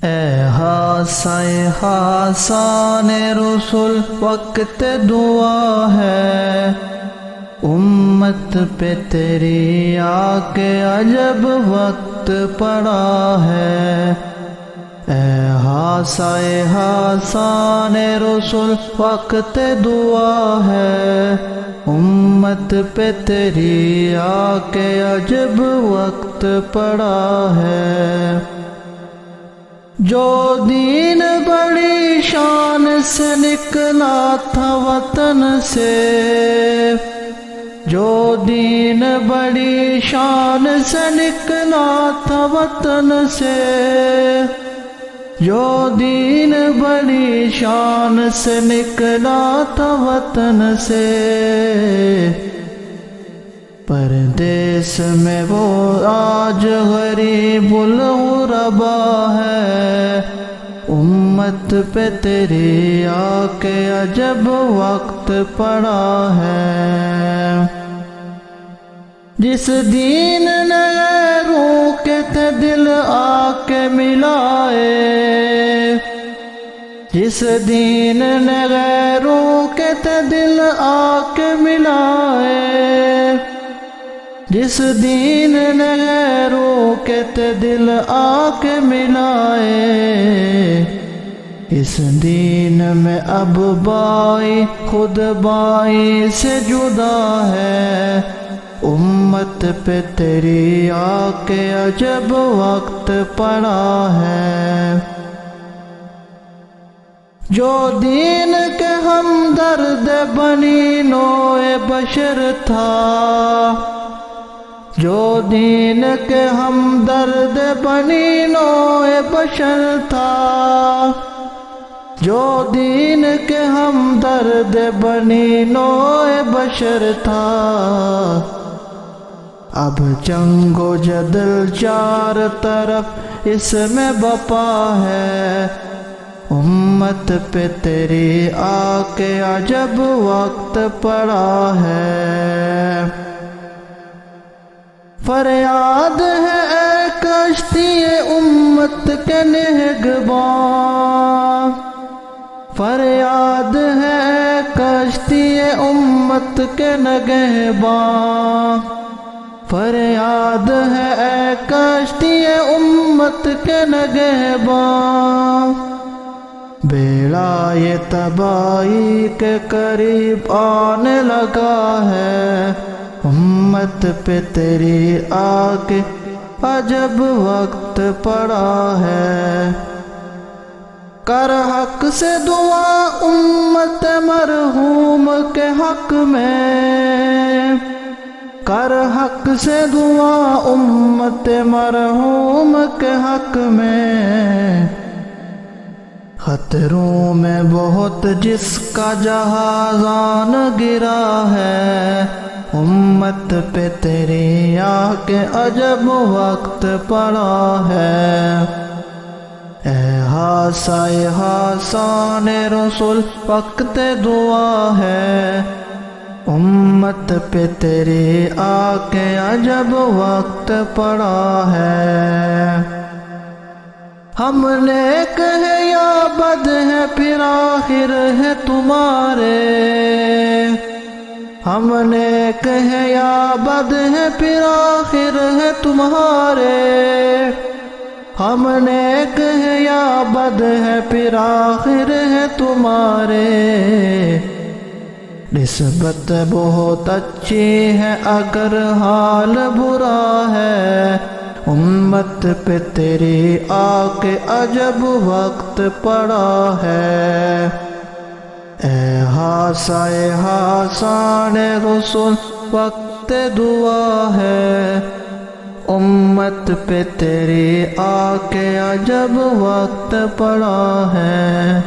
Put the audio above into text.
اے حاسائے حاسان رسول وقت دعا ہے، امت پہ تیری آ کے عجب وقت پڑا ہے۔ اے حاسائے حاسان رسول وقت دعا ہے، امت پہ تیری آ کے عجب وقت پڑا ہے۔ جو دین بڑی شان سے نکلا تھا وطن سے، جو دین بڑی شان سے نکلا تھا وطن سے، جو دین بڑی شان سے نکلا تھا وطن سے، پردیس میں وہ آج غریب الغربا ہے۔ امت پہ تیری آ کے عجب وقت پڑا ہے۔ جس دین نے غیروں کے تھے دل آ کے ملائے، جس دین نے غیروں کے تھے دل آ کے ملائے، جس دین نے غیروں کے تھے دل آ کے ملائے، اس دین میں اب بائی خود بائی سے جدا ہے۔ امت پہ تیری آ کے عجب وقت پڑا ہے۔ جو دین کے ہمدرد بنی نوع بشر تھا، جو دین کے ہمدرد بنی نوع بشر تھا، جو دین کے ہمدرد بنی نوع بشر تھا، اب جنگ و جدل چار طرف اس میں بپا ہے۔ امت پہ تیری آ کے عجب وقت پڑا ہے۔ فریاد ہے اے کشتی امت کے نگہباں، فریاد ہے اے کشتی امت کے نگہباں، فریاد ہے اے کشتی امت کے نگہباں۔ بیڑا یہ تباہی کے قریب آنے لگا ہے۔ امت پہ تیری آ کے عجب وقت پڑا ہے۔ کر حق سے دعا امت مرحوم کے حق میں، کر حق سے دعا امت مرحوم کے حق میں۔ خطروں میں بہت جس کا جہازان گرا ہے، امت پہ تیری آ کے عجب وقت پڑا ہے۔ اے حاسائے حاسان رسول وقت دعا ہے، امت پہ تیری آ کے عجب وقت پڑا ہے۔ ہم نیک ہے یا بد ہے پھر آخر ہے تمہارے، ہم نیک ہے یا بد ہے پھر آخر ہے تمہارے، ہم نیک ہے یا بد ہے پھر آخر ہے تمہارے۔ نسبت بہت اچھی ہے اگر حال برا ہے، امت پہ تیری آ کے عجب وقت پڑا ہے۔ اے حاسائے حاسان رسول وقت دعا ہے، امت پہ تیری آ کے عجب وقت پڑا ہے۔